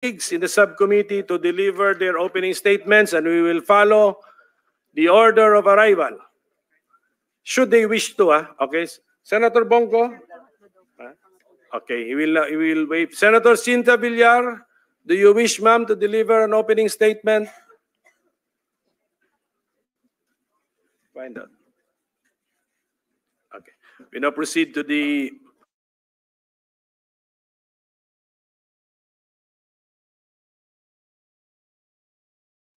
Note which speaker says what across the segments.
Speaker 1: colleagues in the subcommittee to deliver their opening statements, and we will follow the order of arrival. Should they wish to, okay. Senator Bongo? Okay, he will wait. Senator Cinta Villar, do you wish, ma'am, to deliver an opening statement? Find out. Okay. We now proceed to the...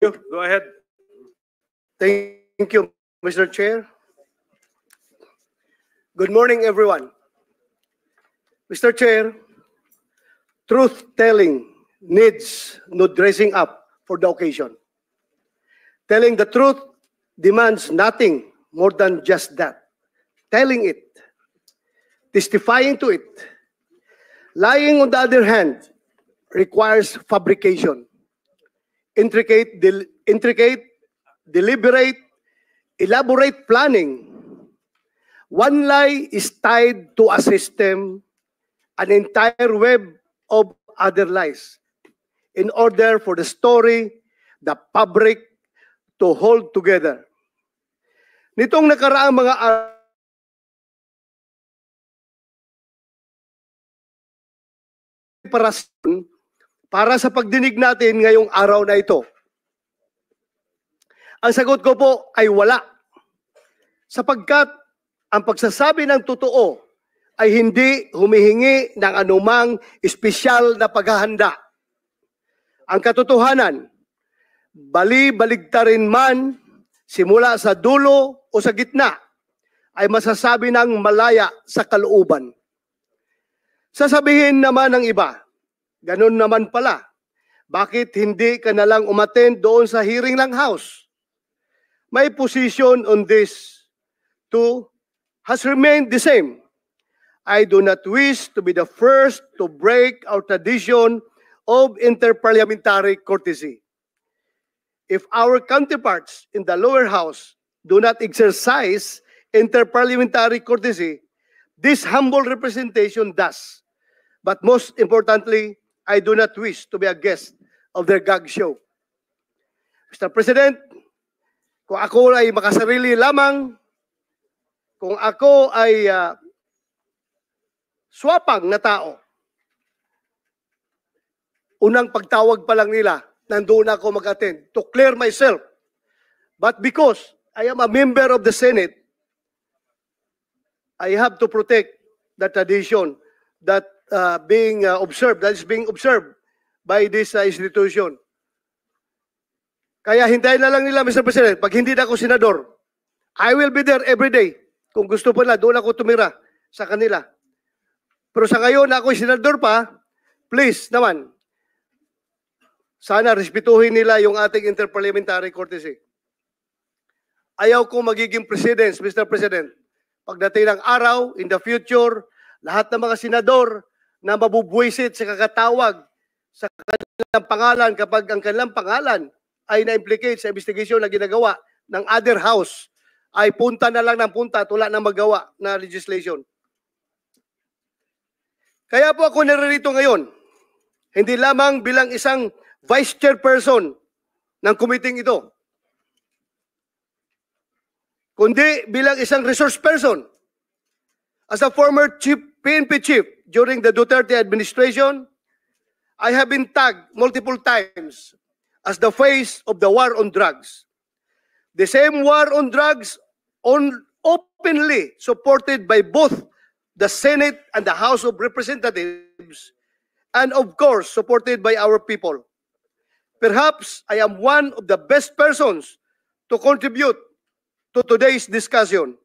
Speaker 1: Go ahead.
Speaker 2: Thank you, Mr. Chair. Good morning, everyone. Mr. Chair, truth-telling needs no dressing up for the occasion. Telling the truth demands nothing more than just that. Telling it, testifying to it. Lying, on the other hand, requires fabrication. Intricate, deliberate, elaborate planning. One lie is tied to a system, an entire web of other lies, in order for the story, the fabric, to hold together. Nitong nakaraang mga para sa pagdinig natin ngayong araw na ito. Ang sagot ko po ay wala. Sapagkat ang pagsasabi ng totoo ay hindi humihingi ng anumang espesyal na paghahanda. Ang katotohanan, bali-baligtarin man, simula sa dulo o sa gitna, ay masasabi ng malaya sa kalooban. Sasabihin naman ng iba, ganun naman pala, bakit hindi ka nalang umattend doon sa hearing ng House? My position on this too has remained the same. I do not wish to be the first to break our tradition of interparliamentary courtesy. If our counterparts in the lower house do not exercise interparliamentary courtesy, this humble representation does. But most importantly, I do not wish to be a guest of their gag show. Mr. President, kung ako ay makasarili lamang, kung ako ay swapang na tao, unang pagtawag pa lang nila, nandoon ako mag-attend to clear myself. But because I am a member of the Senate, I have to protect the tradition that is being observed by this institution. Kaya hintayin na lang nila, Mr. President, pag hindi na ako senador, I will be there every day. Kung gusto po na, doon ako tumira sa kanila. Pero sa ngayon na ako'y senador pa, please naman, sana respetuhin nila yung ating interparliamentary courtesy. Ayaw kong magiging president, Mr. President. Pagdating ng araw, in the future, lahat ng mga senador na mabubwisit sa kakatawag sa kanilang pangalan kapag ang kanilang pangalan ay na-implicate sa investigation na ginagawa ng other house, ay punta na lang ng punta, tula ng magawa na legislation. Kaya po ako naririto ngayon, hindi lamang bilang isang vice chairperson ng committee ito, kundi bilang isang resource person. As a former PNP chief during the Duterte administration, I have been tagged multiple times as the face of the war on drugs. The same war on drugs openly supported by both the Senate and the House of Representatives, and of course, supported by our people. Perhaps I am one of the best persons to contribute to today's discussion.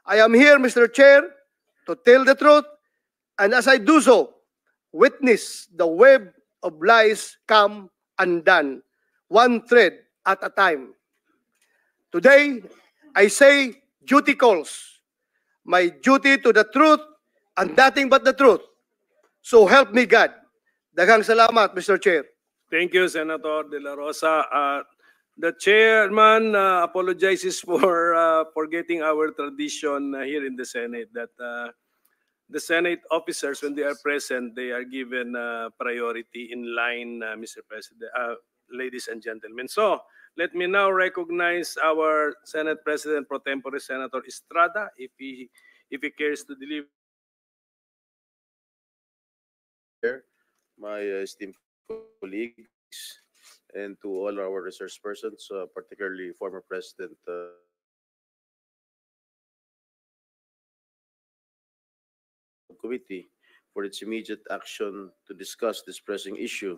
Speaker 2: I am here, Mr. Chair, to tell the truth, and as I do so, witness the web of lies come undone, one thread at a time. Today, I say duty calls. My duty to the truth and nothing but the truth. So help me God. Daghang salamat, Mr. Chair.
Speaker 1: Thank you, Senator De La Rosa. The chairman apologizes for forgetting our tradition here in the Senate that the Senate officers, when they are present, they are given priority in line, Mr. President, ladies and gentlemen. So let me now recognize our Senate President Pro Tempore, Senator Estrada, if he cares to deliver.
Speaker 3: My esteemed colleagues, and to all our resource persons, particularly former President Committee, for its immediate action to discuss this pressing issue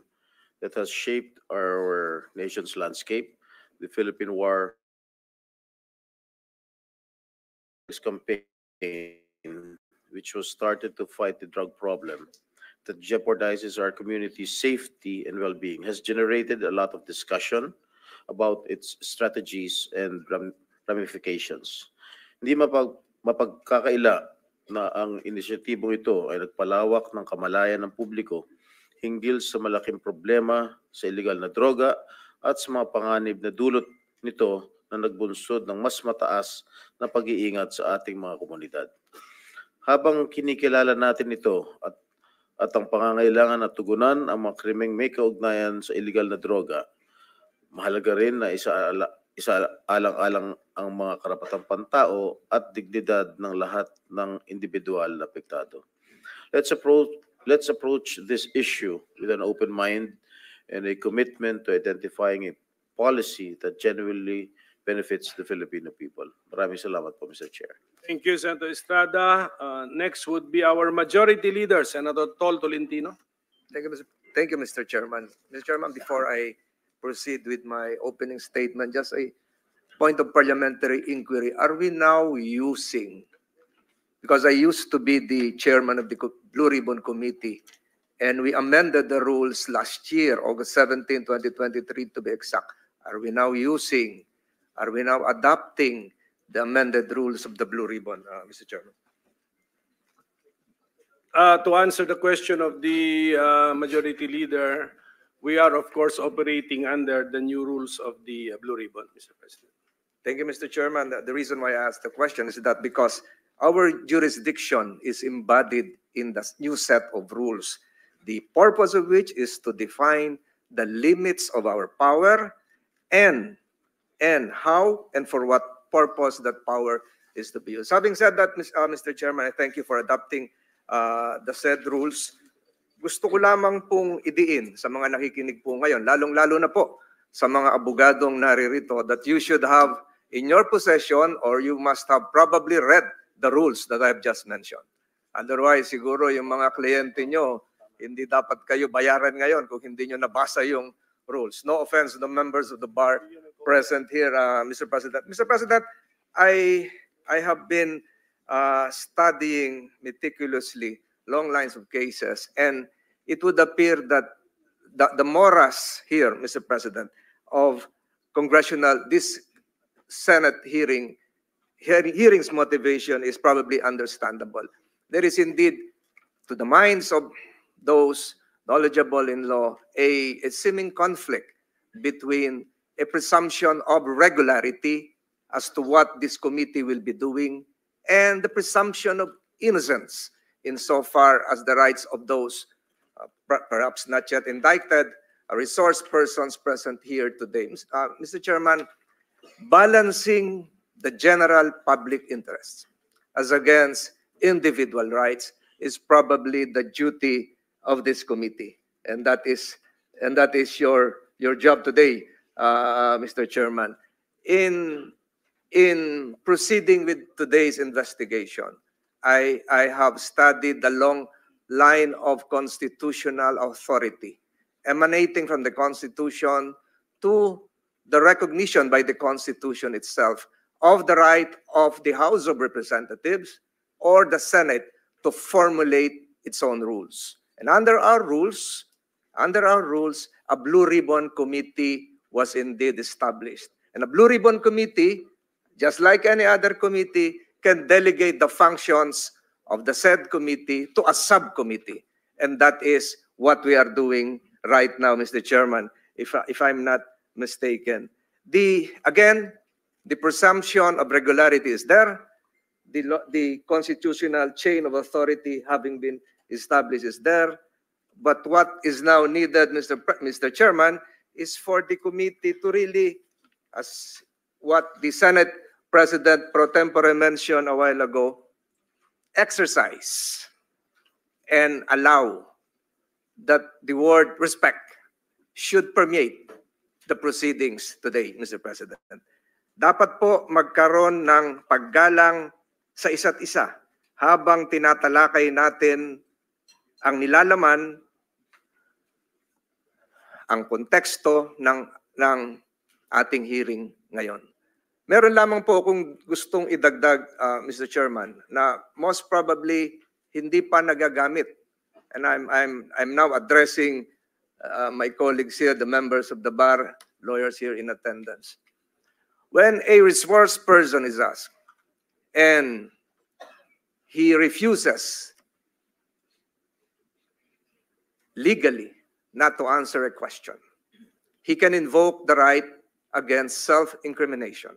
Speaker 3: that has shaped our nation's landscape, the Philippine War campaign, which was started to fight the drug problem that jeopardizes our community's safety and well-being, has generated a lot of discussion about its strategies and ramifications. Hindi mapagkakaila na ang inisyatibong ito ay nagpalawak ng kamalayan ng publiko hinggil sa malaking problema sa illegal na droga at sa mga panganib na dulot nito na nagbunsod ng mas mataas na pag-iingat sa ating mga komunidad. Habang kinikilala natin ito at ang pangangailangan na tugunan ang mga krimeng may kaugnayan sa illegal na droga, mahalaga rin na isaalang-alang ang mga karapatang pantao at dignidad ng lahat ng individual na apektado. Let's approach this issue with an open mind and a commitment to identifying a policy that genuinely benefits the Filipino people. Maraming salamat po, Mr. Chair.
Speaker 1: Thank you, Senator Estrada. Next would be our Majority Leader, Senator Tol Tolentino.
Speaker 4: Thank you, Mr. Chairman. Mr. Chairman, before I proceed with my opening statement, just a point of parliamentary inquiry. Are we now using, because I used to be the chairman of the Blue Ribbon Committee, and we amended the rules last year, August 17, 2023 to be exact. Are we now adopting the amended rules of the Blue Ribbon, Mr. Chairman?
Speaker 1: To answer the question of the Majority Leader, we are, of course, operating under the new rules of the Blue Ribbon, Mr. President.
Speaker 4: Thank you, Mr. Chairman. The reason why I asked the question is that because our jurisdiction is embodied in the new set of rules, the purpose of which is to define the limits of our power and how and for what purpose that power is to be used. Having said that, Mr. Chairman, I thank you for adopting the said rules. Gusto ko lamang pong idiin sa mga nakikinig po ngayon, lalong-lalo na po sa mga abogadong naririto, that you should have in your possession, or you must have probably read the rules that I've just mentioned. Otherwise, siguro yung mga kliyente nyo, hindi dapat kayo bayaran ngayon kung hindi nyo nabasa yung rules. No offense to the members of the bar present here, Mr. President. Mr. President, I have been studying meticulously long lines of cases, and it would appear that the morass here, Mr. President, of this Senate hearings motivation is probably understandable. There is indeed, to the minds of those knowledgeable in law, a seeming conflict between a presumption of regularity as to what this committee will be doing and the presumption of innocence insofar as the rights of those perhaps not yet indicted resource persons present here today. Mr. Chairman, balancing the general public interest as against individual rights is probably the duty of this committee, and that is your job today, Mr. Chairman. In proceeding with today's investigation, I have studied the long line of constitutional authority emanating from the Constitution to the recognition by the Constitution itself of the right of the House of Representatives or the Senate to formulate its own rules. And under our rules, a Blue Ribbon Committee was indeed established. And a Blue Ribbon Committee, just like any other committee, can delegate the functions of the said committee to a subcommittee. And that is what we are doing right now, Mr. Chairman, if I'm not mistaken. Again, the presumption of regularity is there. the constitutional chain of authority having been established is there. But what is now needed, Mr. Chairman, is for the committee to really, as what the Senate President pro tempore mentioned a while ago, exercise and allow that the word respect should permeate the proceedings today, Mr. President. Dapat po magkaroon ng paggalang sa isa't isa habang tinatalakay natin ang nilalaman, ang konteksto ng ating hearing ngayon. Meron lamang po akong gustong idagdag, Mr. Chairman, na most probably hindi pa nagagamit. And I'm now addressing my colleagues here, the members of the bar, lawyers here in attendance. When a resource person is asked and he refuses legally not to answer a question, he can invoke the right against self-incrimination.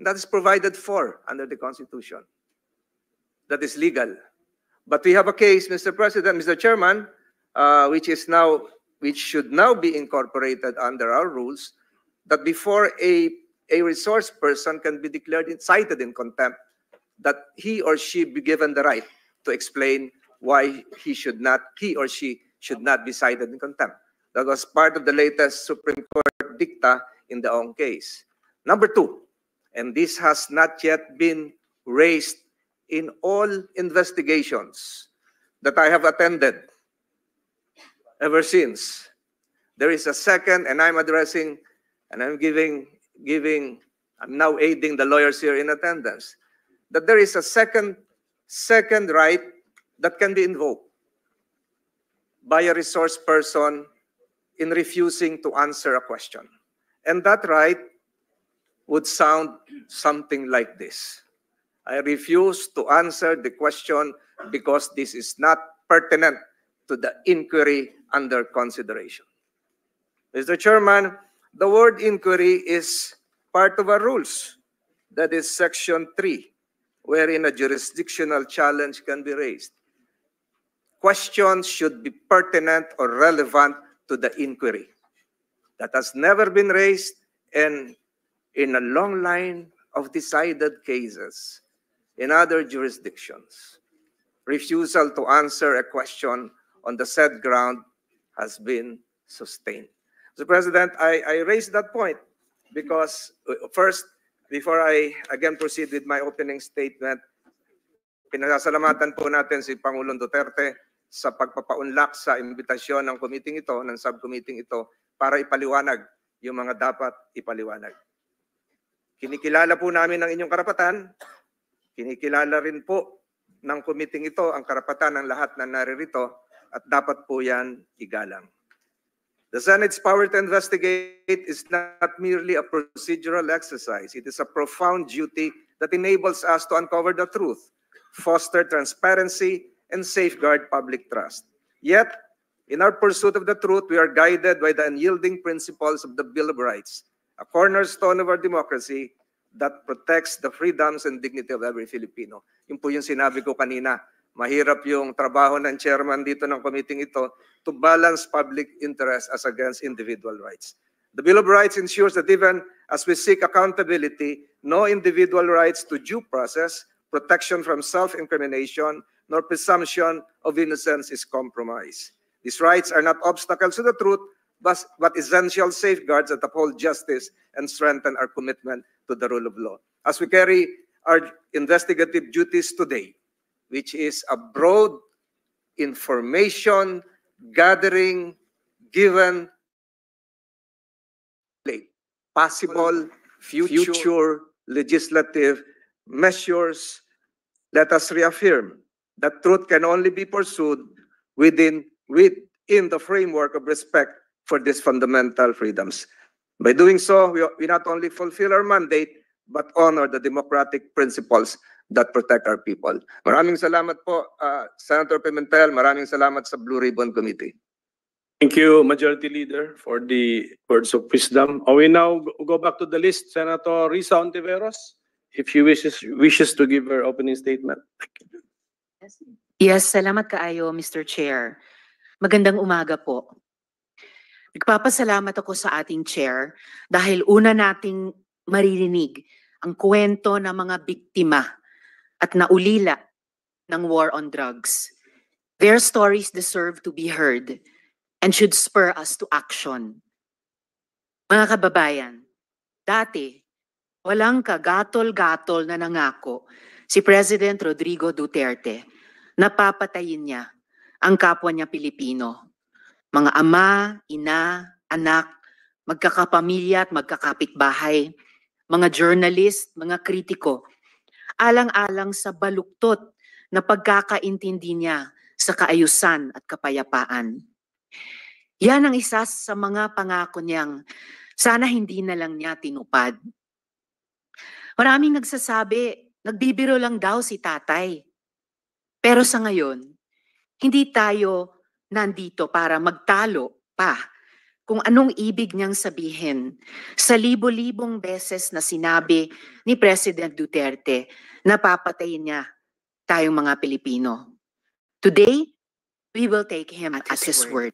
Speaker 4: That is provided for under the Constitution. That is legal. But we have a case, Mr. President, Mr. Chairman, which should now be incorporated under our rules, that before a resource person can be declared cited in contempt, that he or she be given the right to explain why he or she should not be cited in contempt. That was part of the latest Supreme Court dicta in the Ong case. Number two, and this has not yet been raised in all investigations that I have attended ever since, there is a second, and I'm addressing, and I'm I'm now aiding the lawyers here in attendance, that there is a second right that can be invoked by a resource person in refusing to answer a question. And that right would sound something like this. I refuse to answer the question because this is not pertinent to the inquiry under consideration. Mr. Chairman, the word inquiry is part of our rules. That is Section 3, wherein a jurisdictional challenge can be raised. Questions should be pertinent or relevant to the inquiry. That has never been raised, and in a long line of decided cases in other jurisdictions, refusal to answer a question on the said ground has been sustained. Mr. President, I raised that point because first, before I again proceed with my opening statement, pinasasalamatan po natin si Pangulong Duterte sa pagpapaunlak sa imbitasyon ng committee ito, ng subcommittee ito, para ipaliwanag yung mga dapat ipaliwanag. Kinikilala po namin ang inyong karapatan, kinikilala rin po ng committee ito ang karapatan ng lahat na naririto, at dapat po yan igalang. The Senate's power to investigate is not merely a procedural exercise. It is a profound duty that enables us to uncover the truth, foster transparency, and safeguard public trust. Yet, in our pursuit of the truth, we are guided by the unyielding principles of the Bill of Rights, a cornerstone of our democracy that protects the freedoms and dignity of every Filipino. Yun po yung sinabi ko kanina. Mahirap yung trabaho ng chairman dito ng committee ito to balance public interest as against individual rights. The Bill of Rights ensures that even as we seek accountability, no individual rights to due process, protection from self-incrimination, nor presumption of innocence is compromised. These rights are not obstacles to the truth, but essential safeguards that uphold justice and strengthen our commitment to the rule of law. As we carry our investigative duties today, which is a broad information gathering given possible future legislative measures, let us reaffirm that truth can only be pursued within the framework of respect for these fundamental freedoms. By doing so, we not only fulfill our mandate, but honor the democratic principles that protect our people. Maraming salamat po, Senator Pimentel. Maraming salamat sa Blue Ribbon Committee.
Speaker 1: Thank you, Majority Leader, for the words of wisdom. We now go back to the list. Senator Risa Ontiveros. if she wishes to give her opening statement.
Speaker 5: Yes, salamat kaayo, Mr. Chair. Magandang umaga po. Nagpapasalamat ako sa ating chair dahil una nating maririnig ang kwento ng mga biktima at naulila ng war on drugs. Their stories deserve to be heard and should spur us to action. Mga kababayan, dati, walang kagatol-gatol na nangako si President Rodrigo Duterte na papatayin niya ang kapwa niya Pilipino. Mga ama, ina, anak, magkakapamilya at magkakapitbahay, mga journalist, mga kritiko, alang-alang sa baluktot na pagkakaintindi niya sa kaayusan at kapayapaan. Yan ang isa sa mga pangako niyang sana hindi na lang niya tinupad. Maraming nagsasabi, nagbibiro lang daw si tatay. Pero sa ngayon, hindi tayo nandito para magtalo pa kung anong ibig niyang sabihin sa libo-libong beses na sinabi ni President Duterte na papatayin niya tayong mga Pilipino. Today, we will take him at his word.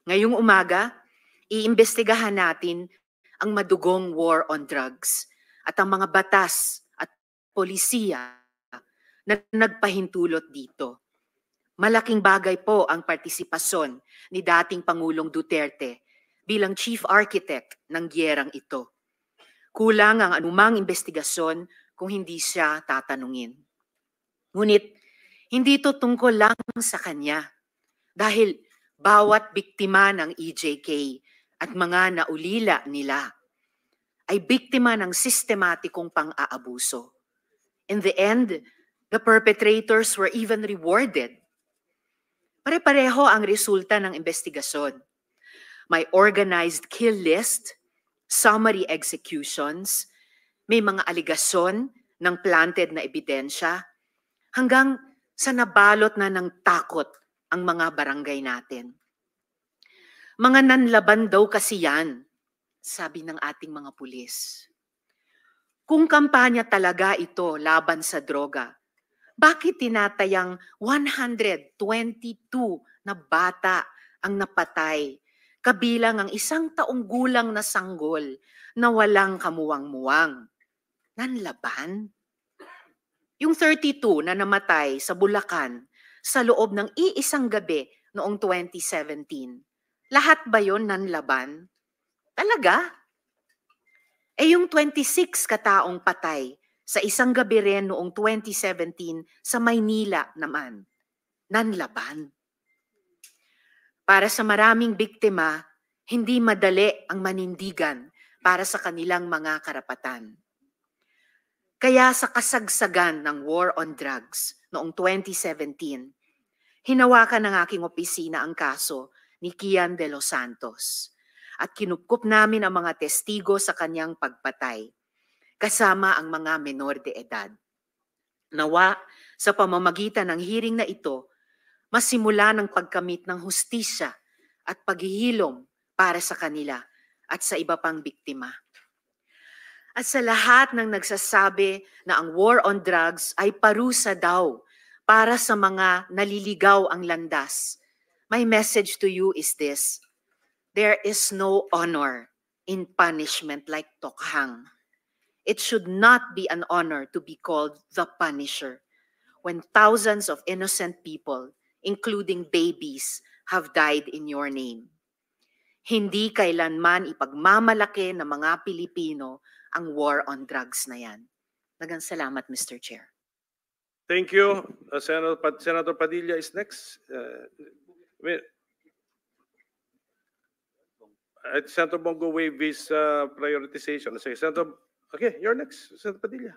Speaker 5: Ngayong umaga, iimbestigahan natin ang madugong war on drugs at ang mga batas at polisiya na nagpahintulot dito. Malaking bagay po ang partisipasyon ni dating Pangulong Duterte bilang chief architect ng giyerang ito. Kulang ang anumang investigasyon kung hindi siya tatanungin. Ngunit, hindi ito tungkol lang sa kanya dahil bawat biktima ng EJK at mga naulila nila ay biktima ng sistematikong pang-aabuso. In the end, the perpetrators were even rewarded. Pare-pareho ang resulta ng investigasyon. May organized kill list, summary executions, may mga aligasyon ng planted na ebidensya, hanggang sa nabalot na ng takot ang mga barangay natin. Mga nanlaban daw kasi yan, sabi ng ating mga pulis. Kung kampanya talaga ito laban sa droga, bakit tinatayang 122 na bata ang napatay, kabilang ang 1 taong gulang na sanggol na walang kamuwang-muwang? Nanlaban? Yung 32 na namatay sa Bulacan sa loob ng iisang gabi noong 2017, lahat ba yon nanlaban? Talaga? Eh yung 26 kataong patay sa isang gabi rin noong 2017 sa Maynila naman, nanlaban. Para sa maraming biktima, hindi madali ang manindigan para sa kanilang mga karapatan. Kaya sa kasagsagan ng war on drugs noong 2017, hinawakan ng aking opisina ang kaso ni Kian de los Santos at kinupkup namin ang mga testigo sa kanyang pagpatay, kasama ang mga menor de edad. Nawa, sa pamamagitan ng hearing na ito, masimula ng pagkamit ng hustisya at paghihilom para sa kanila at sa iba pang biktima. At sa lahat ng nagsasabi na ang war on drugs ay parusa daw para sa mga naliligaw ang landas, my message to you is this: there is no honor in punishment like tokhang. It should not be an honor to be called the Punisher when thousands of innocent people, including babies, have died in your name. Hindi kailanman ipagmamalaki ng mga Pilipino ang war on drugs na yan. Magang salamat, Mr. Chair.
Speaker 1: Thank you. Senator Padilla is next. Senator Bongo waive his prioritization. Okay, you're next, Senator Padilla.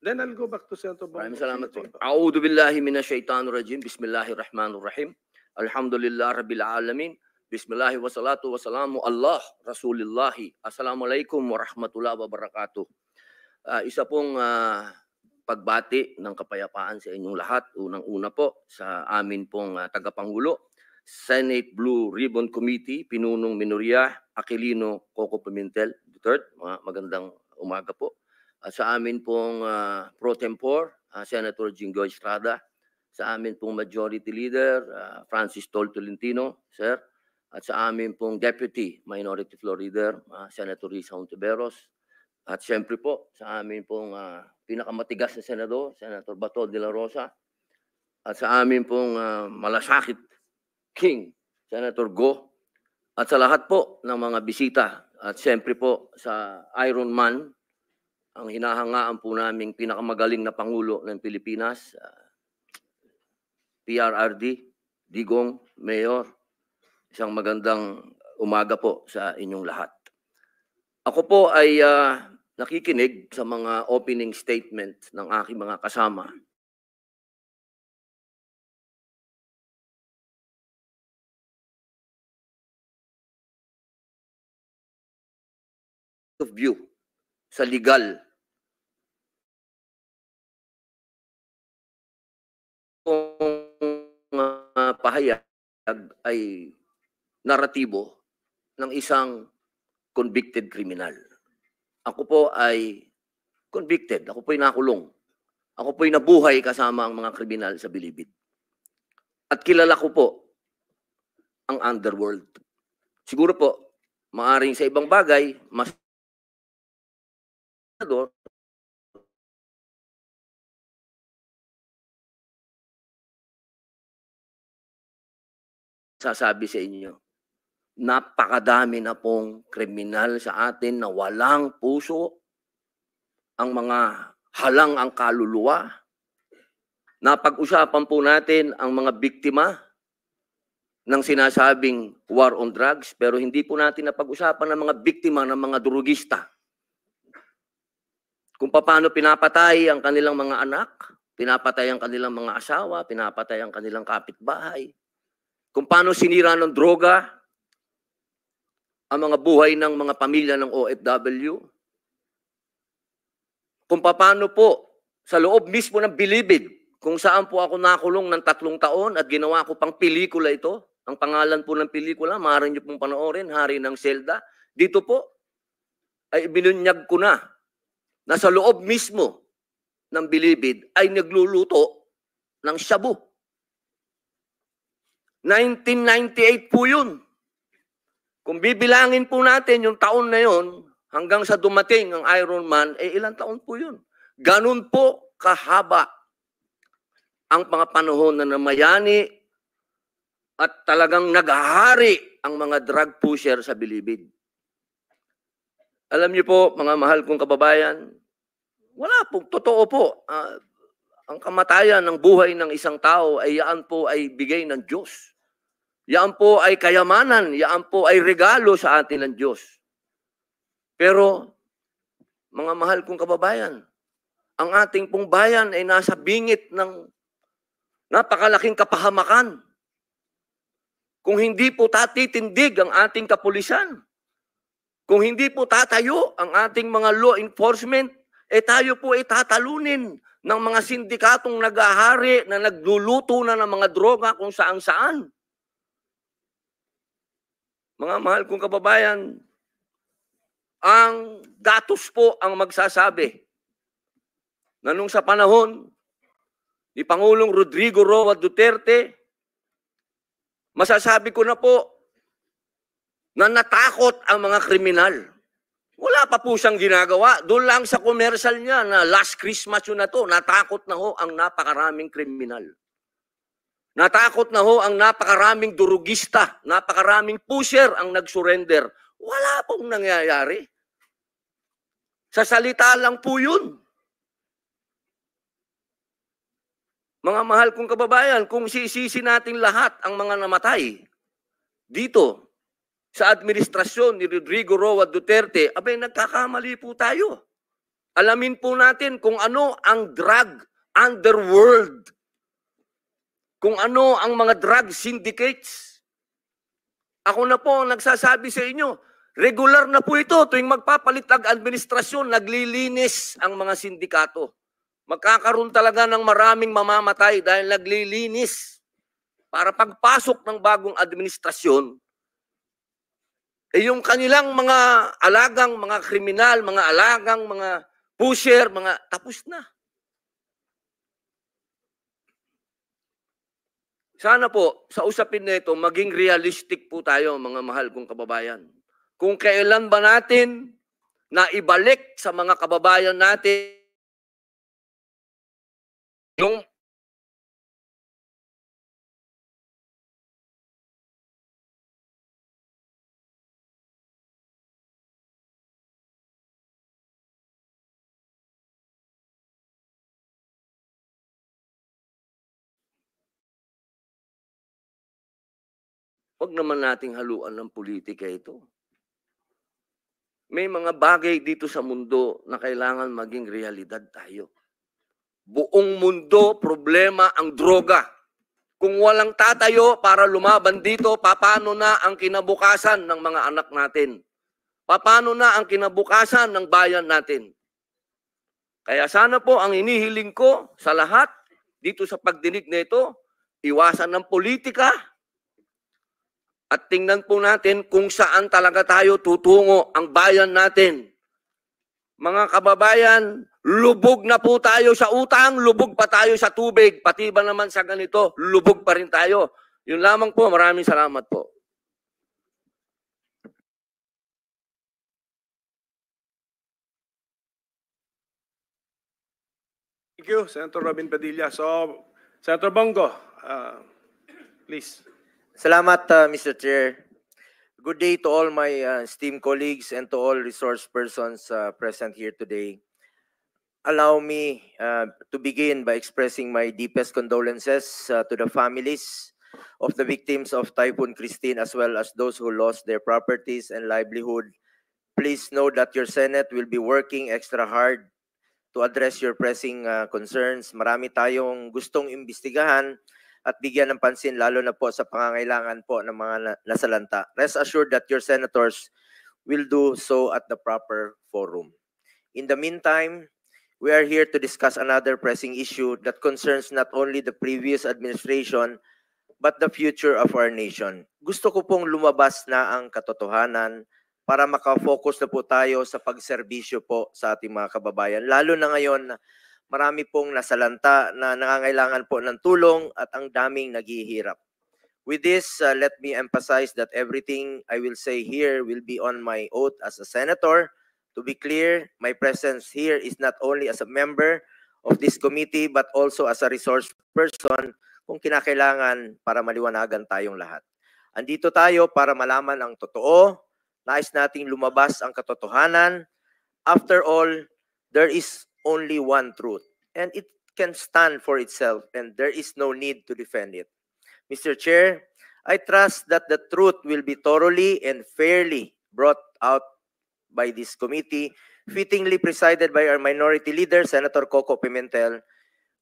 Speaker 1: Then I'll go back to Senator Bongo.
Speaker 6: Maraming salamat po. A'udhu billahi minasyaitanir rajim. Bismillahirrahmanirrahim. Alhamdulillah rabbil alamin. Bismillahi wassalatu wassalamu Allah Rasulillahi. Assalamualaikum warahmatullahi wabarakatuh. Isa pong pagbati ng kapayapaan sa inyong lahat. Unang-una po sa amin pong tagapangulo, Senate Blue Ribbon Committee, Pinunong Minoria, Aquilino Coco Pimentel III. Magandang umaga po. At sa amin pong pro tempore, Senator Jingoy Estrada, sa amin pong Majority Leader, Francis Tol Tolentino, sir, at sa amin pong Deputy Minority Floor Leader, Senator Risa Hontiveros, at siyempre po sa amin pong pinakamatigas na senador, Senator Bato de la Rosa, at sa amin pong malasakit King, Senator Go, at sa lahat po ng mga bisita, at siyempre po sa Iron Man, ang hinahangaan po naming pinakamagaling na Pangulo ng Pilipinas, PRRD, Digong, Mayor, isang magandang umaga po sa inyong lahat. Ako po ay nakikinig sa mga opening statement ng aking mga kasama. Of view sa legal pahayag ay naratibo ng isang convicted criminal. Ako po ay convicted, ako po ay nakulong. Ako po ay nabuhay kasama ang mga kriminal sa Bilibid. At kilala ko po ang underworld. Siguro po, maaring sa ibang bagay, mas sasabi sa inyo, napakadami na pong kriminal sa atin na walang puso, ang mga halang ang kaluluwa. Napag-usapan po natin ang mga biktima ng sinasabing war on drugs, pero hindi po natin napag-usapan ang mga biktima ng mga drugista. Kung paano pinapatay ang kanilang mga anak, pinapatay ang kanilang mga asawa, pinapatay ang kanilang kapitbahay. Kung paano sinira ng droga ang mga buhay ng mga pamilya ng OFW. Kung paano po sa loob mismo ng Bilibid, kung saan po ako nakulong ng 3 taon at ginawa ko pang pelikula ito. Ang pangalan po ng pelikula, maaari niyo pong panoorin, Hari ng Selda. Dito po ay binunyag ko na sa loob mismo ng Bilibid ay nagluluto ng shabu. 1998 po yun. Kung bibilangin po natin yung taon na yun, hanggang sa dumating ang Iron Man, ilang taon po yun. Ganun po kahaba ang mga panahon na namayani at talagang naghahari ang mga drug pusher sa Bilibid. Alam niyo po, mga mahal kong kababayan, wala po, totoo po. Ang kamatayan ng buhay ng isang tao ay yan po ay bigay ng Diyos. Yan po ay kayamanan, yan po ay regalo sa atin ng Diyos. Pero, mga mahal kong kababayan, ang ating pong bayan ay nasa bingit ng napakalaking kapahamakan. Kung hindi po tatitindig ang ating kapulisan, kung hindi po tatayo ang ating mga law enforcement, tayo po ay tatalunin ng mga sindikatong nag-ahari na nagluluto na ng mga droga kung saan-saan. Mga mahal kong kababayan, ang datos po ang magsasabi na nung sa panahon ni Pangulong Rodrigo Roa Duterte, masasabi ko na po na natakot ang mga kriminal. Wala pa po siyang ginagawa. Doon lang sa commercial niya na last Christmas yun na to, natakot na ho ang napakaraming kriminal. Natakot na ho ang napakaraming durugista, napakaraming pusher ang nag-surrender. Wala pong nangyayari. Sa salita lang po yun. Mga mahal kong kababayan, kung sisisi natin lahat ang mga namatay dito sa administrasyon ni Rodrigo Roa Duterte, abay nagkakamali po tayo. Alamin po natin kung ano ang drug underworld, kung ano ang mga drug syndicates. Ako na po nagsasabi sa inyo, regular na po ito tuwing magpapalit ang administrasyon, naglilinis ang mga sindikato. Magkakaroon talaga ng maraming mamamatay dahil naglilinis. Para pagpasok ng bagong administrasyon, yung kanilang mga alagang mga kriminal, mga alagang mga pusher, mga tapos na. Sana po, sa usapin na ito, maging realistic po tayo, mga mahal kong kababayan. Kung kailan ba natin na ibalik sa mga kababayan natin yung wag naman nating haluan ng politika ito. May mga bagay dito sa mundo na kailangan maging realidad tayo. Buong mundo, problema ang droga. Kung walang tatayo para lumaban dito, paano na ang kinabukasan ng mga anak natin? Paano na ang kinabukasan ng bayan natin? Kaya sana po ang inihiling ko sa lahat dito sa pagdinig na ito, iwasan ng politika at tingnan po natin kung saan talaga tayo tutungo ang bayan natin. Mga kababayan, lubog na po tayo sa utang, lubog pa tayo sa tubig, pati ba naman sa ganito, lubog pa rin tayo. Yun lamang po, maraming salamat po.
Speaker 1: Thank you, Senator Robin Padilla. So, Senator Bongo, please.
Speaker 7: Salamat, Mr. Chair. Good day to all my esteemed colleagues and to all resource persons present here today. Allow me to begin by expressing my deepest condolences to the families of the victims of Typhoon Christine as well as those who lost their properties and livelihood. Please know that your Senate will be working extra hard to address your pressing concerns. Marami tayong gustong imbestigahan at bigyan ng pansin lalo na po sa pangangailangan po ng mga nasalanta. Rest assured that your senators will do so at the proper forum. In the meantime, we are here to discuss another pressing issue that concerns not only the previous administration but the future of our nation. Gusto ko pong lumabas na ang katotohanan para makafocus na po tayo sa pagserbisyo po sa ating mga kababayan. Lalo na ngayon, marami pong nasalanta na nangangailangan po ng tulong at ang daming naghihirap. With this, let me emphasize that everything I will say here will be on my oath as a senator. To be clear, my presence here is not only as a member of this committee but also as a resource person kung kinakailangan para maliwanagan tayong lahat. Andito tayo para malaman ang totoo, nais nating lumabas ang katotohanan. After all, there is only one truth and it can stand for itself and there is no need to defend it. Mr. Chair, I trust that the truth will be thoroughly and fairly brought out by this committee, fittingly presided by our minority leader, Senator Coco Pimentel.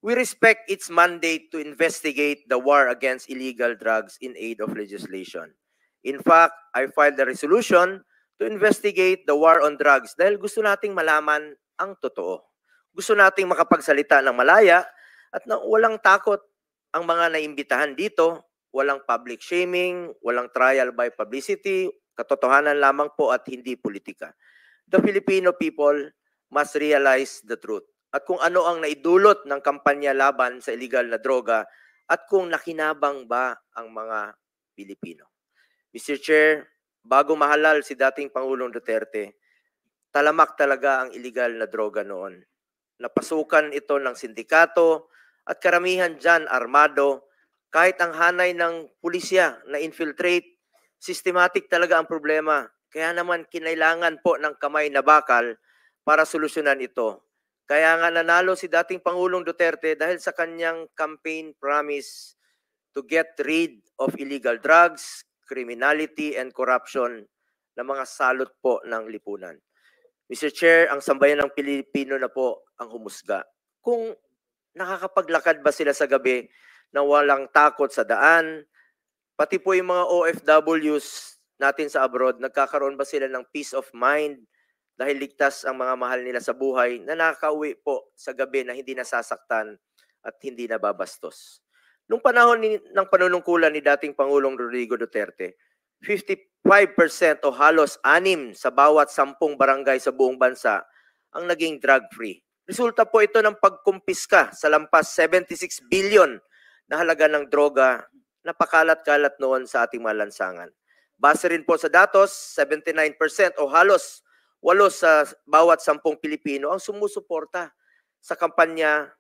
Speaker 7: We respect its mandate to investigate the war against illegal drugs in aid of legislation. In fact, I filed a resolution to investigate the war on drugs dahil gusto nating malaman ang totoo. Gusto nating makapagsalita ng malaya at na walang takot ang mga naimbitahan dito, walang public shaming, walang trial by publicity, katotohanan lamang po at hindi politika. The Filipino people must realize the truth at kung ano ang naidulot ng kampanya laban sa illegal na droga at kung nakinabang ba ang mga Pilipino. Mr. Chair, bago mahalal si dating Pangulong Duterte, talamak talaga ang illegal na droga noon. Napasukan ito ng sindikato at karamihan dyan armado. Kahit ang hanay ng pulisya na infiltrate, systematic talaga ang problema. Kaya naman kinailangan po ng kamay na bakal para solusyonan ito. Kaya nga nanalo si dating Pangulong Duterte dahil sa kanyang campaign promise to get rid of illegal drugs, criminality, and corruption na mga salot po ng lipunan. Mr. Chair, ang sambayan ng Pilipino na po ang humusga. Kung nakakapaglakad ba sila sa gabi na walang takot sa daan, pati po yung mga OFWs natin sa abroad, nagkakaroon ba sila ng peace of mind dahil ligtas ang mga mahal nila sa buhay na nakakauwi po sa gabi na hindi nasasaktan at hindi nababastos. Nung panahon ng panunungkulan ni dating Pangulong Rodrigo Duterte, 55% o halos 6 sa bawat 10 barangay sa buong bansa ang naging drug-free. Resulta po ito ng pagkumpiska sa lampas 76 billion na halaga ng droga na pakalat-kalat noon sa ating mga lansangan. Base rin po sa datos, 79% o halos 8 sa bawat 10 Pilipino ang sumusuporta sa kampanya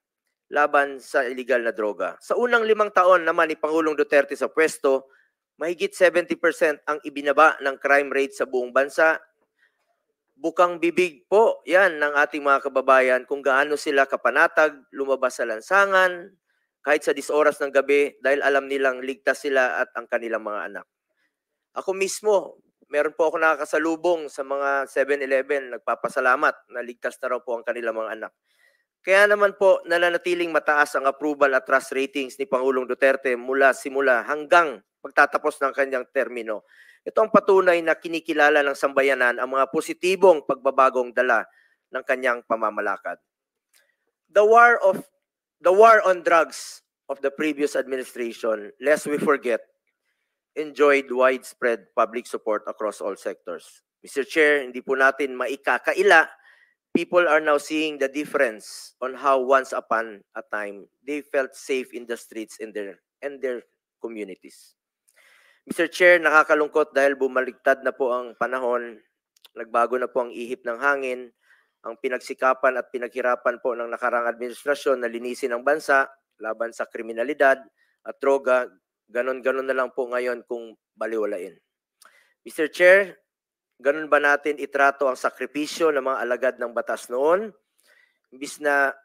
Speaker 7: laban sa illegal na droga. Sa unang 5 taon naman ni Pangulong Duterte sa pwesto, mahigit 70% ang ibinaba ng crime rate sa buong bansa. Bukang bibig po yan ng ating mga kababayan kung gaano sila kapanatag, lumabas sa lansangan, kahit sa 10 oras ng gabi dahil alam nilang ligtas sila at ang kanilang mga anak. Ako mismo, meron po ako nakakasalubong sa mga 7-Eleven, nagpapasalamat na ligtas na raw po ang kanilang mga anak. Kaya naman po nananatiling mataas ang approval at trust ratings ni Pangulong Duterte mula simula hanggang pagtatapos ng kanyang termino. Ito ang patunay na kinikilala ng sambayanan ang mga positibong pagbabagong dala ng kanyang pamamalakad. The war on drugs of the previous administration, lest we forget, enjoyed widespread public support across all sectors. Mr. Chair, hindi po natin maikakaila. People are now seeing the difference on how once upon a time they felt safe in the streets and their communities. Mr. Chair, nakakalungkot dahil bumaliktad na po ang panahon, nagbago na po ang ihip ng hangin, ang pinagsikapan at pinaghirapan po ng nakarang administrasyon na linisin ang bansa laban sa kriminalidad at droga, ganon-ganon na lang po ngayon kung baliwalain. Mr. Chair, ganon ba natin itrato ang sakripisyo ng mga alagad ng batas noon? Imbis na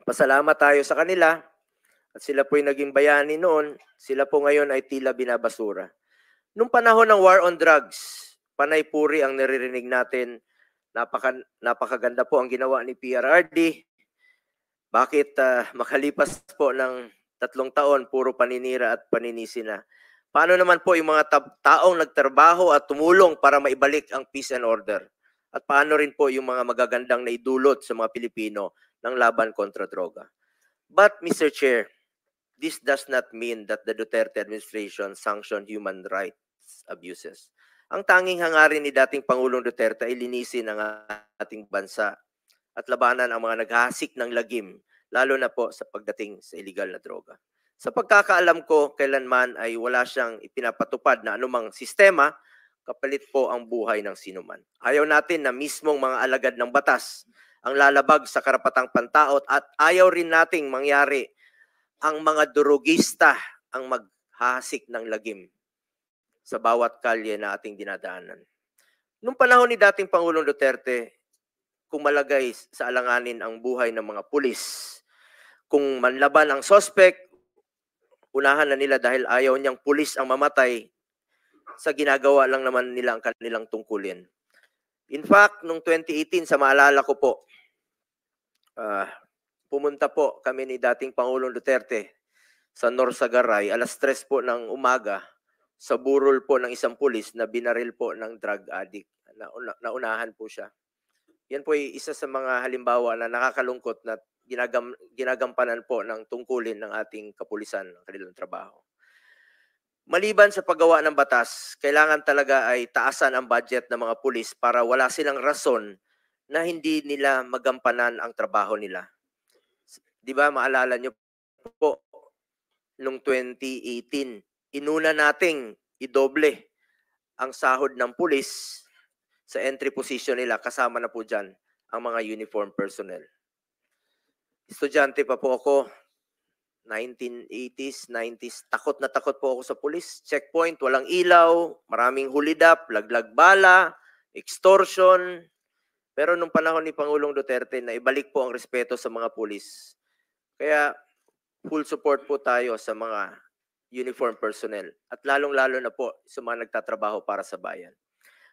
Speaker 7: pasalamat tayo sa kanila, at sila po'y naging bayani noon, sila po ngayon ay tila binabasura. Nung panahon ng war on drugs, panay puri ang naririnig natin, napakaganda po ang ginawa ni PRRD. Bakit makalipas po ng 3 taon, puro paninira at paninisi na? Paano naman po yung mga taong nagtrabaho at tumulong para maibalik ang peace and order? At paano rin po yung mga magagandang naidulot sa mga Pilipino ng laban kontra droga? But Mr. Chair, this does not mean that the Duterte administration sanctioned human rights abuses. Ang tanging hangarin ni dating Pangulong Duterte ay linisin ang ating bansa at labanan ang mga naghahasik ng lagim, lalo na po sa pagdating sa illegal na droga. Sa pagkakaalam ko, kailanman ay wala siyang ipinapatupad na anumang sistema, kapalit po ang buhay ng sinuman. Ayaw natin na mismong mga alagad ng batas ang lalabag sa karapatang pantao at ayaw rin nating mangyari ang mga durugista ang maghahasik ng lagim sa bawat kalye na ating dinadaanan. Noong panahon ni dating Pangulong Duterte, kung malagay sa alanganin ang buhay ng mga pulis, kung manlaban ang sospek, unahan na nila dahil ayaw niyang pulis ang mamatay, sa ginagawa lang naman nila ang kanilang tungkulin. In fact, noong 2018, sa maalala ko po, pumunta po kami ni dating Pangulong Duterte sa Norsagaray, 3:00 po ng umaga, sa burol po ng isang pulis na binaril po ng drug addict. Naunahan po siya. Yan po ay isa sa mga halimbawa na nakakalungkot na ginagampanan po ng tungkulin ng ating kapulisan ng kanilang trabaho. Maliban sa paggawa ng batas, kailangan talaga ay taasan ang budget ng mga pulis para wala silang rason na hindi nila magampanan ang trabaho nila. Di ba, maalala nyo po, noong 2018, inuna nating idoble ang sahod ng pulis sa entry position nila. Kasama na po dyan ang mga uniform personnel. Estudyante pa po ako, 1980s, 90s, takot na takot po ako sa pulis. Checkpoint, walang ilaw, maraming hulidap, laglag bala, extortion. Pero nung panahon ni Pangulong Duterte, na ibalik po ang respeto sa mga pulis. Kaya full support po tayo sa mga uniform personnel at lalong-lalo na po sa mga nagtatrabaho para sa bayan.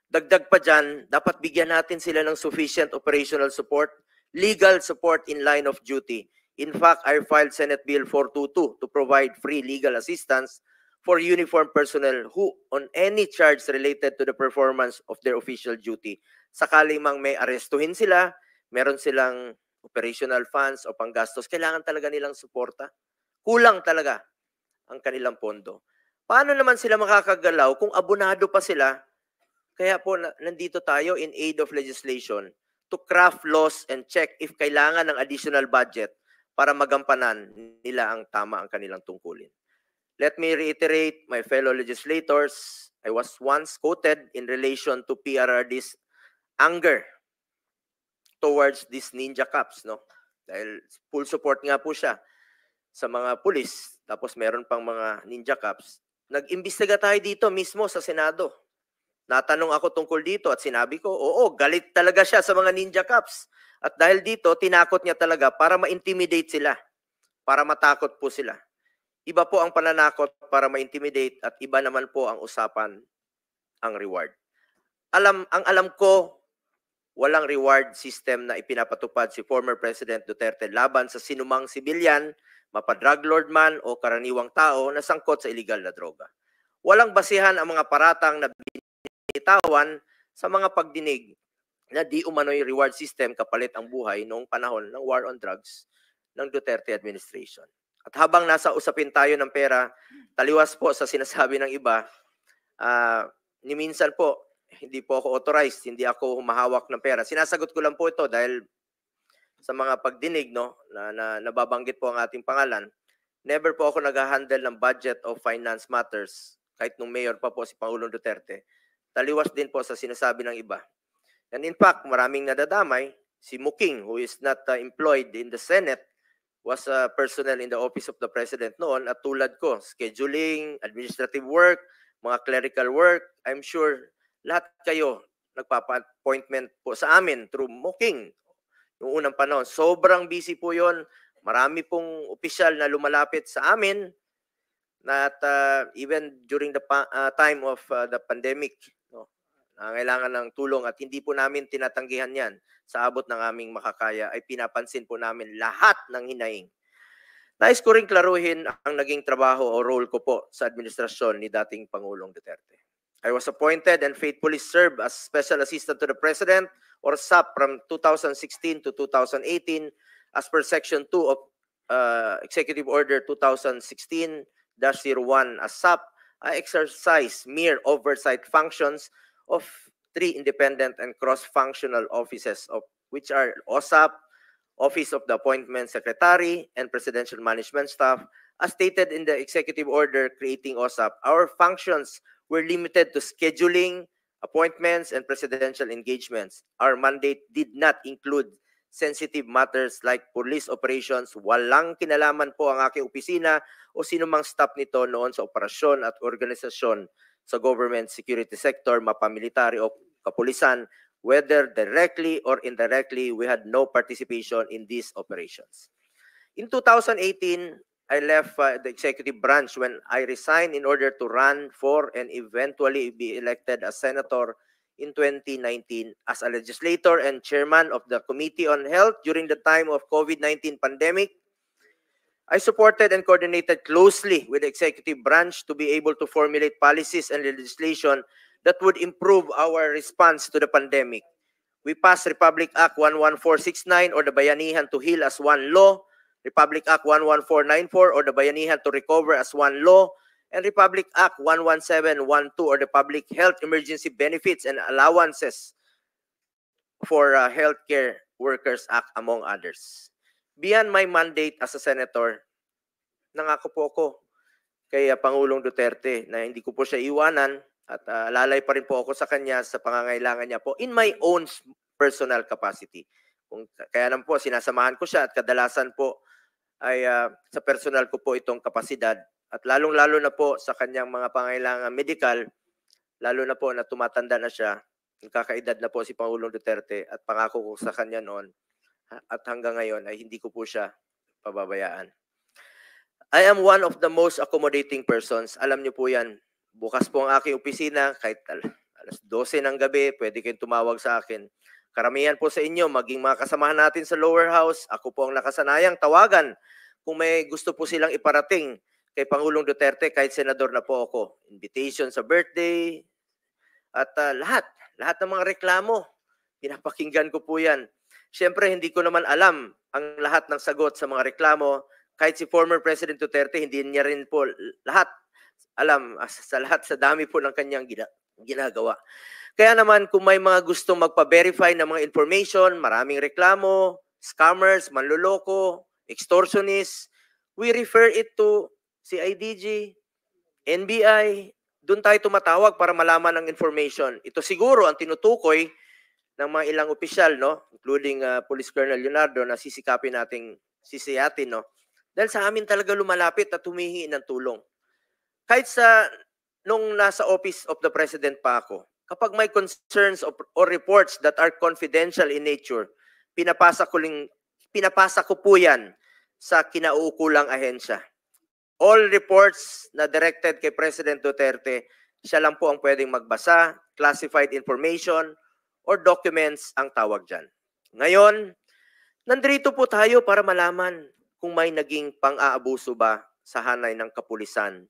Speaker 7: Dagdag pa dyan, dapat bigyan natin sila ng sufficient operational support, legal support in line of duty. In fact, I filed Senate Bill 422 to provide free legal assistance for uniform personnel who on any charge related to the performance of their official duty. Sakaling mang may arestuhin sila, meron silang operational funds o panggastos, kailangan talaga nilang suporta. Kulang talaga ang kanilang pondo. Paano naman sila makakagalaw kung abonado pa sila? Kaya po nandito tayo in aid of legislation to craft laws and check if kailangan ng additional budget para magampanan nila ang tama ang kanilang tungkulin. Let me reiterate, my fellow legislators, I was once quoted in relation to PRRD's anger towards these ninja cops, no? Dahil full support nga po siya sa mga pulis, tapos meron pang mga ninja cops. Nag-imbestiga tayo dito mismo sa Senado. Natanong ako tungkol dito at sinabi ko, oo, galit talaga siya sa mga ninja cops. At dahil dito, tinakot niya talaga para ma-intimidate sila, para matakot po sila. Iba po ang pananakot para ma-intimidate at iba naman po ang usapan, ang reward. Ang alam ko, walang reward system na ipinapatupad si former President Duterte laban sa sinumang sibilyan, mapa-drug lord man o karaniwang tao na sangkot sa illegal na droga. Walang basihan ang mga paratang na binitawan sa mga pagdinig na di umano'y reward system kapalit ang buhay noong panahon ng war on drugs ng Duterte administration. At habang nasa usapin tayo ng pera, taliwas po sa sinasabi ng iba, ni minsan po, hindi po ako authorized, hindi ako humahawak ng pera. Sinasagot ko lang po ito dahil sa mga pagdinig, no, na nababanggit po ang ating pangalan, never po ako nag-handle ng budget of finance matters, kahit nung mayor pa po si Pangulong Duterte. Taliwas din po sa sinasabi ng iba. And in fact, maraming nadadamay. Si Muking, who is not employed in the Senate, was personnel in the office of the President noon at tulad ko, scheduling, administrative work, mga clerical work, I'm sure lahat kayo nagpapa-appointment po sa amin through Muking noong unang panahon. Sobrang busy po yon. Marami pong opisyal na lumalapit sa amin at even during the time of the pandemic, no, kailangan ng tulong at hindi po namin tinatanggihan yan. Sa abot ng aming makakaya ay pinapansin po namin lahat ng hinaing. Nais ko rin klaruhin ang naging trabaho o role ko po sa administrasyon ni dating Pangulong Duterte. I was appointed and faithfully served as Special Assistant to the President or SAP from 2016 to 2018 as per Section 2 of Executive Order 2016-01 as SAP. I exercise mere oversight functions of 3 independent and cross-functional offices of which are OSAP, Office of the Appointment Secretary, and Presidential Management Staff. As stated in the executive order creating OSAP, our functions were limited to scheduling, appointments, and presidential engagements. Our mandate did not include sensitive matters like police operations. Walang kinalaman po ang aking opisina o sinumang staff nito noon sa operasyon at organisasyon sa government security sector, mapamilitary o kapulisan, whether directly or indirectly, we had no participation in these operations. In 2018, I left the executive branch when I resigned in order to run for and eventually be elected as senator in 2019 as a legislator and chairman of the Committee on Health during the time of COVID-19 pandemic. I supported and coordinated closely with the executive branch to be able to formulate policies and legislation that would improve our response to the pandemic. We passed Republic Act 11469 or the Bayanihan to Heal as one law, Republic Act 11494 or the Bayanihan to Recover as one law, and Republic Act 11712 or the Public Health Emergency Benefits and Allowances for Healthcare Workers Act, among others. Beyond my mandate as a senator, nangako po ako kay Pangulong Duterte na hindi ko po siya iwanan at lalay pa rin po ako sa kanya sa pangangailangan niya po in my own personal capacity. Kaya naman po, sinasamahan ko siya at kadalasan po ay sa personal ko po itong kapasidad at lalong-lalo na po sa kanyang mga pangangailangan medical, lalo na po na tumatanda na siya, kakaedad na po si Pangulong Duterte at pangako ko sa kanya noon at hanggang ngayon ay hindi ko po siya pababayaan. I am one of the most accommodating persons. Alam niyo po yan. Bukas po ang aking opisina, kahit alas 12 ng gabi, pwede kayong tumawag sa akin. Karamihan po sa inyo, maging mga kasamahan natin sa lower house, ako po ang nakasanayang tawagan kung may gusto po silang iparating kay Pangulong Duterte, kahit senador na po ako. Invitation sa birthday, at lahat ng mga reklamo, pinapakinggan ko po yan. Siyempre, hindi ko naman alam ang lahat ng sagot sa mga reklamo. Kahit si former President Duterte, hindi niya rin po lahat alam sa lahat sa dami po ng kanyang ginagawa. Kaya naman kung may mga gustong magpa-verify ng mga information, maraming reklamo, scammers, manloloko, extortionists, we refer it to CIDG, NBI, doon tayo tumatawag para malaman ang information. Ito siguro ang tinutukoy ng mga ilang opisyal, no, including Police Colonel Leonardo, na sisikapin nating sisiyatin, no. Dahil sa amin talaga lumalapit at humihingi ng tulong. Kahit nung nasa Office of the President pa ako, kapag may concerns or reports that are confidential in nature, pinapasa ko po yan sa kinauukulang ahensya. All reports na directed kay President Duterte, siya lang po ang pwedeng magbasa, classified information, or documents ang tawag dyan. Ngayon, nandito po tayo para malaman kung may naging pang-aabuso ba sa hanay ng kapulisan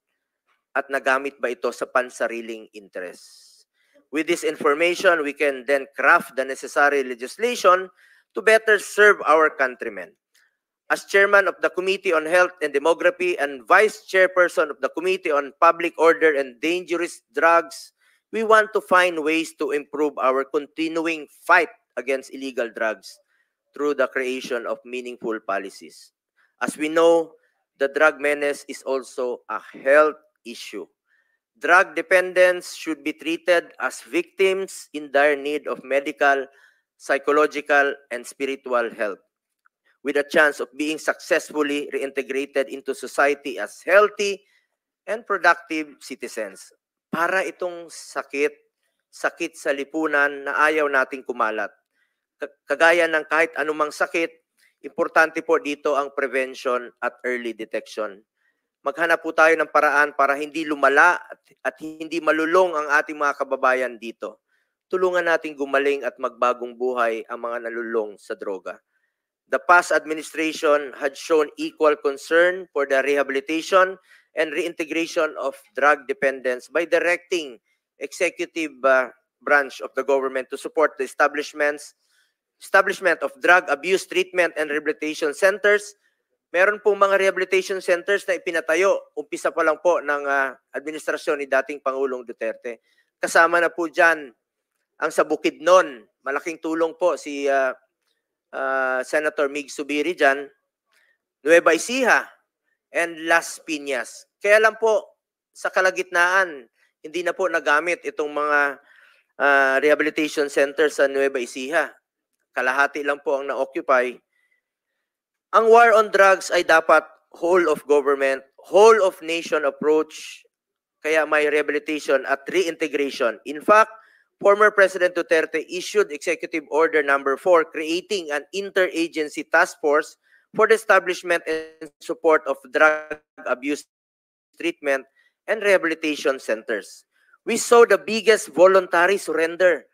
Speaker 7: at nagamit ba ito sa pansariling interest. With this information, we can then craft the necessary legislation to better serve our countrymen. As chairman of the Committee on Health and Demography and vice chairperson of the Committee on Public Order and Dangerous Drugs, we want to find ways to improve our continuing fight against illegal drugs through the creation of meaningful policies. As we know, the drug menace is also a health issue. Drug dependents should be treated as victims in dire need of medical, psychological, and spiritual help, with a chance of being successfully reintegrated into society as healthy and productive citizens. Para itong sakit sa lipunan na ayaw nating kumalat. Kagaya ng kahit anumang sakit, importante po dito ang prevention at early detection. Maghanap po tayo ng paraan para hindi lumala at hindi malulong ang ating mga kababayan dito. Tulungan natin gumaling at magbagong buhay ang mga nalulong sa droga. The past administration had shown equal concern for the rehabilitation and reintegration of drug dependents by directing executive branch of the government to support the establishment of drug abuse treatment and rehabilitation centers. Meron pong mga rehabilitation centers na ipinatayo, umpisa pa lang po ng administrasyon ni dating Pangulong Duterte. Kasama na po dyan ang sa Bukidnon. Malaking tulong po si Senator Mig Zubiri dyan. Nueva Ecija and Las Piñas. Kaya lang po, sa kalagitnaan, hindi na po nagamit itong mga rehabilitation centers sa Nueva Ecija. Kalahati lang po ang na-occupy. Ang war on drugs ay dapat whole of government, whole of nation approach, kaya may rehabilitation at reintegration. In fact, former President Duterte issued Executive Order number 4 creating an interagency task force for the establishment and support of drug abuse treatment and rehabilitation centers. We saw the biggest voluntary surrender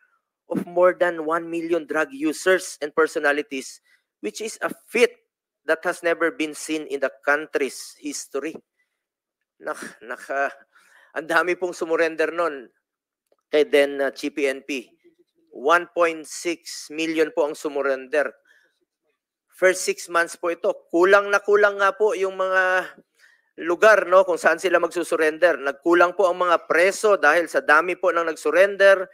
Speaker 7: of more than 1 million drug users and personalities, which is a feat that has never been seen in the country's history. Ang dami pong sumurrender nun. Kaya then GPNP, 1.6 million po ang sumurrender. First 6 months po ito. Kulang na kulang nga po yung mga lugar, no, kung saan sila magsusurrender. Nagkulang po ang mga preso dahil sa dami po ng nagsurrender.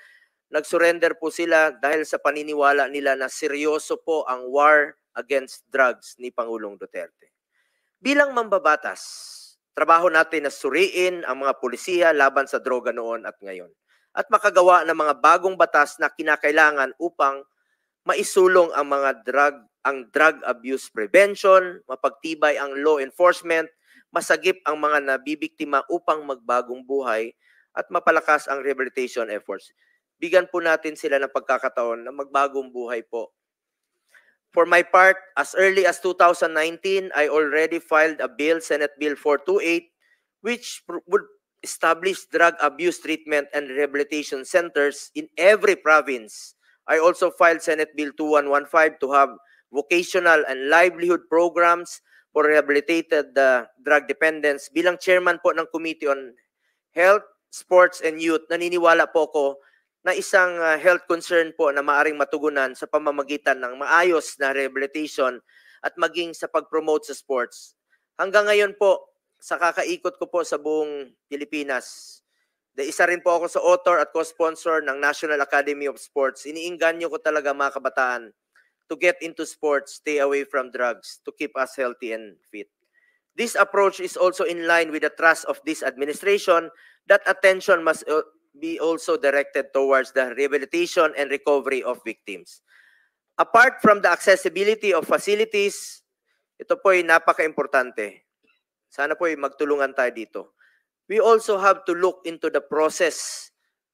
Speaker 7: Nagsurrender po sila dahil sa paniniwala nila na seryoso po ang war against drugs ni Pangulong Duterte. Bilang mambabatas, trabaho natin na suriin ang mga pulisiya laban sa droga noon at ngayon at makagawa ng mga bagong batas na kinakailangan upang maisulong ang drug abuse prevention, mapagtibay ang law enforcement, masagip ang mga nabibiktima upang magbagong buhay at mapalakas ang rehabilitation efforts. Bigyan po natin sila ng pagkakataon na magbagong buhay po. For my part, as early as 2019, I already filed a bill, Senate Bill 428, which would establish drug abuse treatment and rehabilitation centers in every province. I also filed Senate Bill 2115 to have vocational and livelihood programs for rehabilitated drug dependents. Bilang chairman po ng Committee on Health, Sports, and Youth, naniniwala po ko na isang health concern po na maaring matugunan sa pamamagitan ng maayos na rehabilitation at maging sa pag-promote sa sports. Hanggang ngayon po, sa kakaikot ko po sa buong Pilipinas, Isa rin po ako sa author at co-sponsor ng National Academy of Sports. Iniinganyo ko talaga mga kabataan to get into sports, stay away from drugs, to keep us healthy and fit. This approach is also in line with the thrust of this administration that attention must be also directed towards the rehabilitation and recovery of victims. Apart from the accessibility of facilities, ito po ay napaka-importante. Sana po ay magtulungan tayo dito. We also have to look into the process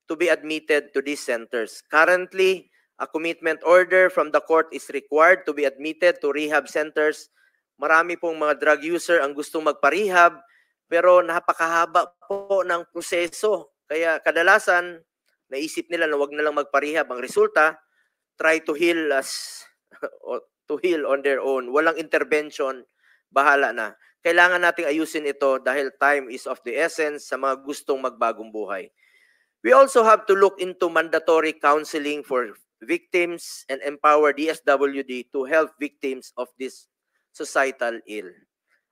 Speaker 7: to be admitted to these centers. Currently, a commitment order from the court is required to be admitted to rehab centers. Marami pong mga drug user ang gustong magpa-rehab, pero napakahaba po ng proseso. Kaya kadalasan, naisip nila na wag na lang magpa-rehab. Ang resulta, try to heal to heal on their own. Walang intervention, bahala na. Kailangan nating ayusin ito dahil time is of the essence sa mga gustong magbagong buhay. We also have to look into mandatory counseling for victims and empower DSWD to help victims of this societal ill.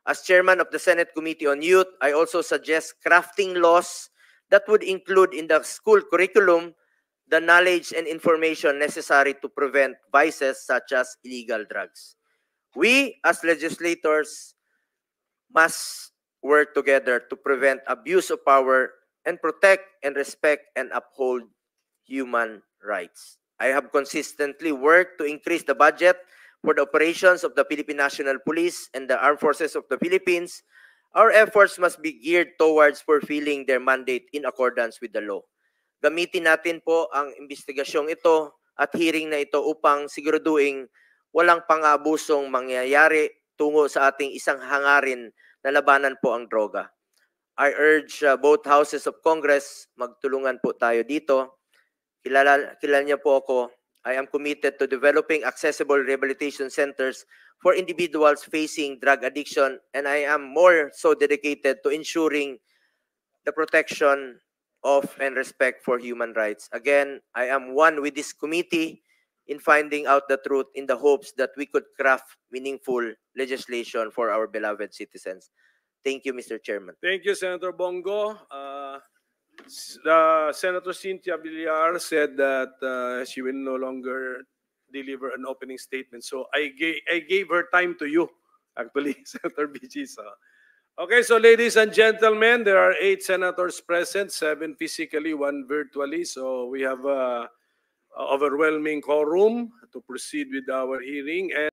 Speaker 7: As chairman of the Senate Committee on Youth, I also suggest crafting laws that would include in the school curriculum the knowledge and information necessary to prevent vices such as illegal drugs. We, as legislators, must work together to prevent abuse of power and protect and respect and uphold human rights. I have consistently worked to increase the budget for the operations of the Philippine National Police and the Armed Forces of the Philippines. Our efforts must be geared towards fulfilling their mandate in accordance with the law. Gamitin natin po ang investigasyong ito at hearing na ito upang siguraduhin walang pang-abusong mangyayari tungo sa ating isang hangarin na labanan po ang droga. I urge both houses of Congress, magtulungan po tayo dito. Kilala niyo po ako. I am committed to developing accessible rehabilitation centers for individuals facing drug addiction, and I am more so dedicated to ensuring the protection of and respect for human rights. Again, I am one with this committee in finding out the truth in the hopes that we could craft meaningful legislation for our beloved citizens. Thank you, Mr. Chairman.
Speaker 1: Thank you, Senator Bongo. Senator Cynthia Villar said that she will no longer deliver an opening statement. So I gave her time to you, actually, Senator BG. So. Okay, so ladies and gentlemen, there are 8 senators present, 7 physically, 1 virtually. So we have overwhelming quorum to proceed with our hearing. And